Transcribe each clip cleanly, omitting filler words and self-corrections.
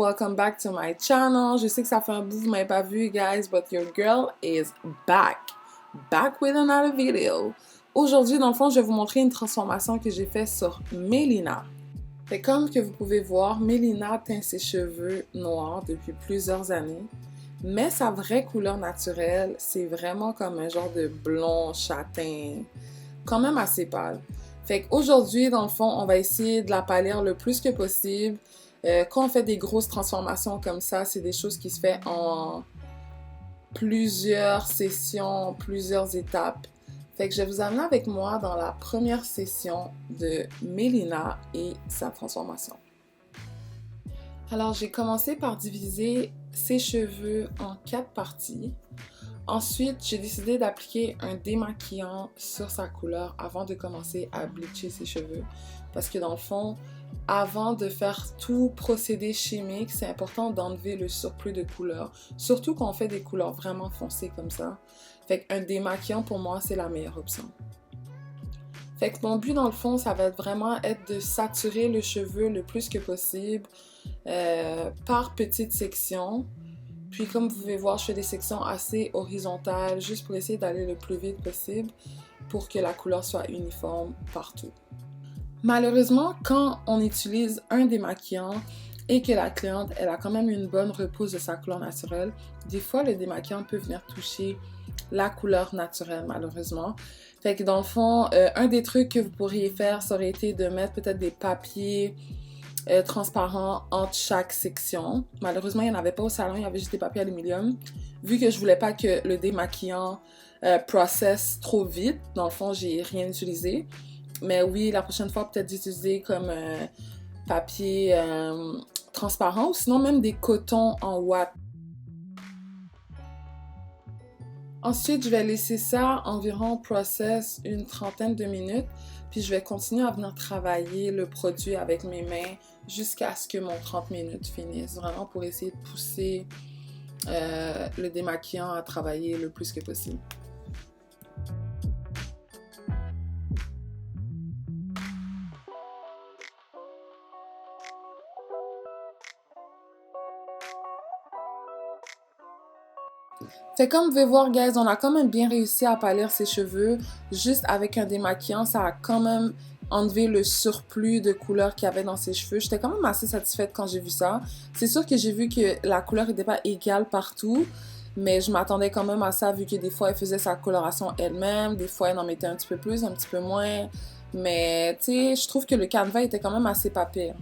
welcome back to my channel. Je sais que ça fait un bout que vous m'avez pas vu, guys, but your girl is back. Back with another video. Aujourd'hui, dans le fond, je vais vous montrer une transformation que j'ai faite sur Mélina. Et comme que vous pouvez voir, Mélina teint ses cheveux noirs depuis plusieurs années. Mais sa vraie couleur naturelle, c'est vraiment comme un genre de blond châtain, quand même assez pâle. Fait qu'aujourd'hui, dans le fond, on va essayer de la pâlir le plus que possible. Quand on fait des grosses transformations comme ça, c'est des choses qui se font en plusieurs sessions, plusieurs étapes. Fait que je vais vous amener avec moi dans la première session de Mélina et sa transformation. Alors, j'ai commencé par diviser ses cheveux en 4 parties. Ensuite, j'ai décidé d'appliquer un démaquillant sur sa couleur avant de commencer à bleacher ses cheveux. Parce que dans le fond, avant de faire tout procédé chimique, c'est important d'enlever le surplus de couleur. Surtout quand on fait des couleurs vraiment foncées comme ça. Fait qu'un démaquillant, pour moi, c'est la meilleure option. Fait que mon but, dans le fond, ça va vraiment être de saturer le cheveu le plus que possible par petites sections. Puis comme vous pouvez voir, je fais des sections assez horizontales, juste pour essayer d'aller le plus vite possible pour que la couleur soit uniforme partout. Malheureusement, quand on utilise un démaquillant et que la cliente, elle a quand même une bonne repousse de sa couleur naturelle, des fois le démaquillant peut venir toucher la couleur naturelle, malheureusement. Fait que dans le fond, un des trucs que vous pourriez faire, ça aurait été de mettre peut-être des papiers transparent entre chaque section. Malheureusement, il n'y en avait pas au salon, il y avait juste des papiers aluminium. Vu que je voulais pas que le démaquillant processe trop vite, dans le fond, j'ai rien utilisé. Mais oui, la prochaine fois, peut-être d'utiliser comme papier transparent ou sinon même des cotons en ouate. Ensuite, je vais laisser ça environ process une trentaine de minutes. Puis je vais continuer à venir travailler le produit avec mes mains jusqu'à ce que mon 30 minutes finisse. Vraiment pour essayer de pousser le démaquillant à travailler le plus que possible. Fait comme vous pouvez voir, guys, on a quand même bien réussi à pâlir ses cheveux. Juste avec un démaquillant, ça a quand même enlevé le surplus de couleur qu'il y avait dans ses cheveux. J'étais quand même assez satisfaite quand j'ai vu ça. C'est sûr que j'ai vu que la couleur n'était pas égale partout, mais je m'attendais quand même à ça vu que des fois, elle faisait sa coloration elle-même, des fois, elle en mettait un petit peu plus, un petit peu moins. Mais, tu sais, je trouve que le canevas était quand même assez pas pire.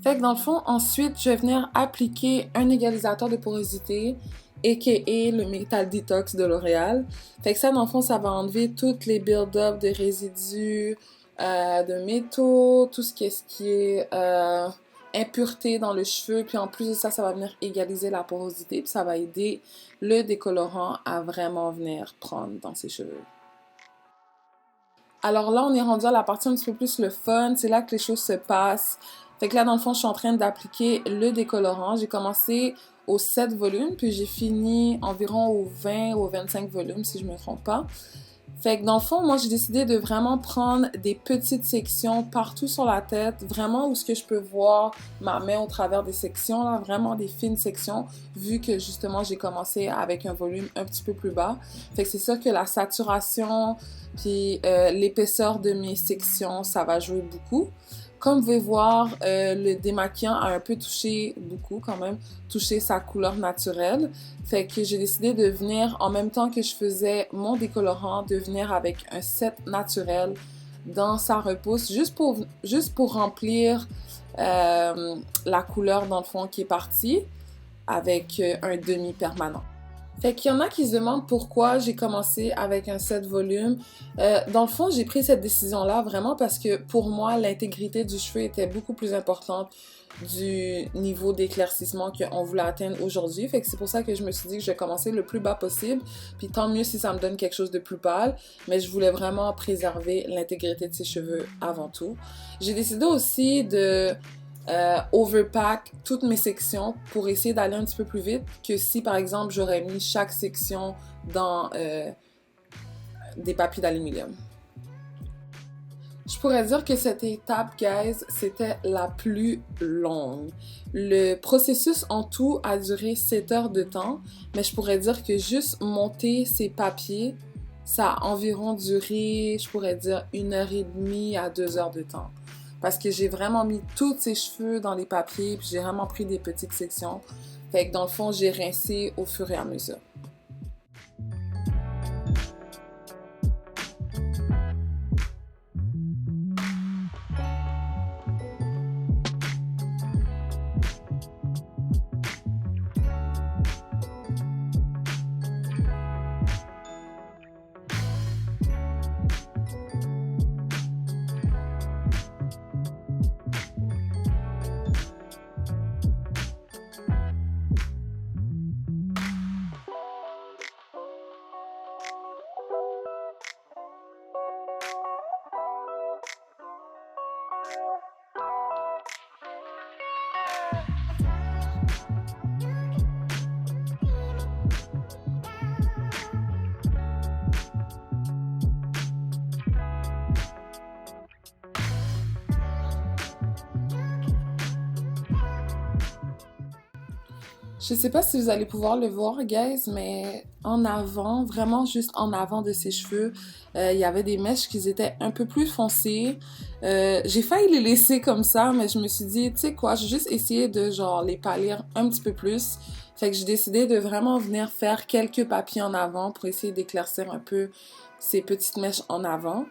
Fait que dans le fond, ensuite, je vais venir appliquer un égalisateur de porosité a.k.a. le Metal Detox de L'Oréal. Fait que ça, dans le fond, ça va enlever toutes les build-up de résidus, de métaux, tout ce qui est impureté dans le cheveu. Puis en plus de ça, ça va venir égaliser la porosité. Puis ça va aider le décolorant à vraiment venir prendre dans ses cheveux. Alors là, on est rendu à la partie un petit peu plus le fun. C'est là que les choses se passent. Fait que là, dans le fond, je suis en train d'appliquer le décolorant. J'ai commencé aux 7 volumes, puis j'ai fini environ aux 20 ou 25 volumes, si je me trompe pas. Fait que dans le fond, moi, j'ai décidé de vraiment prendre des petites sections partout sur la tête, vraiment où ce que je peux voir ma main au travers des sections, là, vraiment des fines sections, vu que justement, j'ai commencé avec un volume un petit peu plus bas. Fait que c'est sûr que la saturation, puis l'épaisseur de mes sections, ça va jouer beaucoup. Comme vous pouvez voir, le démaquillant a un peu touché, beaucoup quand même, touché sa couleur naturelle. Fait que j'ai décidé de venir, en même temps que je faisais mon décolorant, de venir avec un set naturel dans sa repousse, juste pour remplir la couleur dans le fond qui est partie avec un demi-permanent. Fait qu'il y en a qui se demandent pourquoi j'ai commencé avec un 7 volumes. Dans le fond, j'ai pris cette décision-là vraiment parce que pour moi, l'intégrité du cheveu était beaucoup plus importante du niveau d'éclaircissement qu'on voulait atteindre aujourd'hui. Fait que c'est pour ça que je me suis dit que je vais commencer le plus bas possible. Puis tant mieux si ça me donne quelque chose de plus pâle. Mais je voulais vraiment préserver l'intégrité de ses cheveux avant tout. J'ai décidé aussi de overpack toutes mes sections pour essayer d'aller un petit peu plus vite que si par exemple j'aurais mis chaque section dans des papiers d'aluminium. Je pourrais dire que cette étape, guys, c'était la plus longue. Le processus en tout a duré 7 heures de temps, mais je pourrais dire que juste monter ces papiers, ça a environ duré, je pourrais dire, 1 heure et demie à 2 heures de temps. Parce que j'ai vraiment mis tous ces cheveux dans les papiers, puis j'ai vraiment pris des petites sections. Fait que dans le fond, j'ai rincé au fur et à mesure. Je sais pas si vous allez pouvoir le voir, guys, mais en avant, vraiment juste en avant de ses cheveux, il y avait des mèches qui étaient un peu plus foncées. J'ai failli les laisser comme ça, mais je me suis dit, tu sais quoi, j'ai juste essayé de genre les pâlir un petit peu plus. Fait que j'ai décidé de vraiment venir faire quelques papiers en avant pour essayer d'éclaircir un peu ces petites mèches en avant.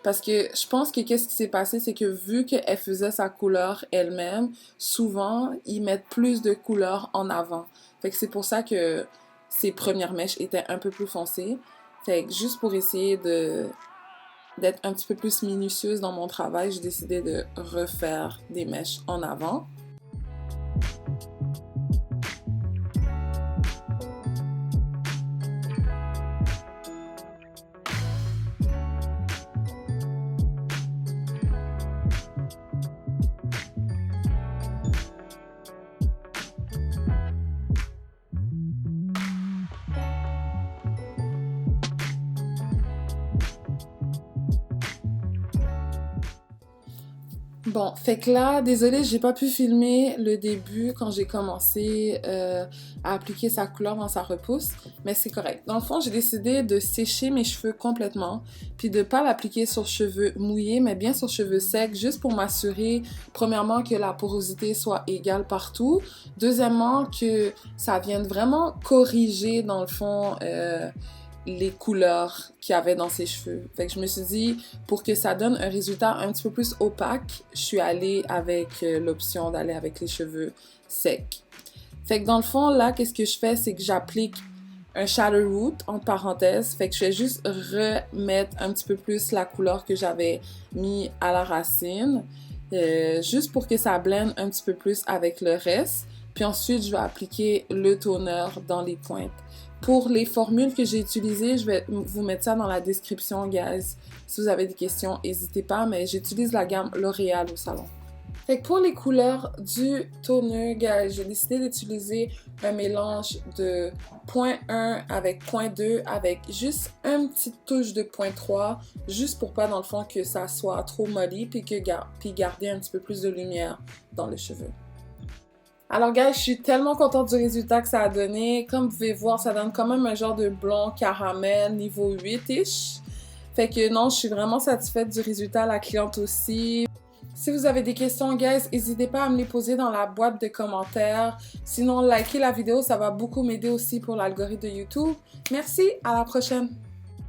Parce que je pense que qu'est-ce qui s'est passé, c'est que vu qu'elle faisait sa couleur elle-même, souvent, ils mettent plus de couleur en avant. Fait que c'est pour ça que ces premières mèches étaient un peu plus foncées. Fait que juste pour essayer d'être un petit peu plus minutieuse dans mon travail, j'ai décidé de refaire des mèches en avant. Bon, fait que là, désolée, j'ai pas pu filmer le début quand j'ai commencé à appliquer sa couleur dans sa repousse, mais c'est correct. Dans le fond, j'ai décidé de sécher mes cheveux complètement, puis de pas l'appliquer sur cheveux mouillés, mais bien sur cheveux secs, juste pour m'assurer, premièrement, que la porosité soit égale partout, deuxièmement, que ça vienne vraiment corriger, dans le fond, les couleurs qu'il y avait dans ses cheveux. Fait que je me suis dit, pour que ça donne un résultat un petit peu plus opaque, je suis allée avec l'option d'aller avec les cheveux secs. Fait que dans le fond, là, qu'est-ce que je fais, c'est que j'applique un shadow root, entre parenthèses. Fait que je vais juste remettre un petit peu plus la couleur que j'avais mis à la racine, juste pour que ça blende un petit peu plus avec le reste. Puis ensuite, je vais appliquer le toner dans les pointes. Pour les formules que j'ai utilisées, je vais vous mettre ça dans la description, guys. Si vous avez des questions, n'hésitez pas, mais j'utilise la gamme L'Oréal au salon. Fait que pour les couleurs du toner, guys, j'ai décidé d'utiliser un mélange de 0.1 avec 0.2 avec juste une petite touche de 0.3, juste pour pas, dans le fond, que ça soit trop molly, puis garder un petit peu plus de lumière dans les cheveux. Alors, guys, je suis tellement contente du résultat que ça a donné. Comme vous pouvez voir, ça donne quand même un genre de blond caramel niveau 8-ish. Fait que non, je suis vraiment satisfaite du résultat, la cliente aussi. Si vous avez des questions, guys, n'hésitez pas à me les poser dans la boîte de commentaires. Sinon, likez la vidéo, ça va beaucoup m'aider aussi pour l'algorithme de YouTube. Merci, à la prochaine!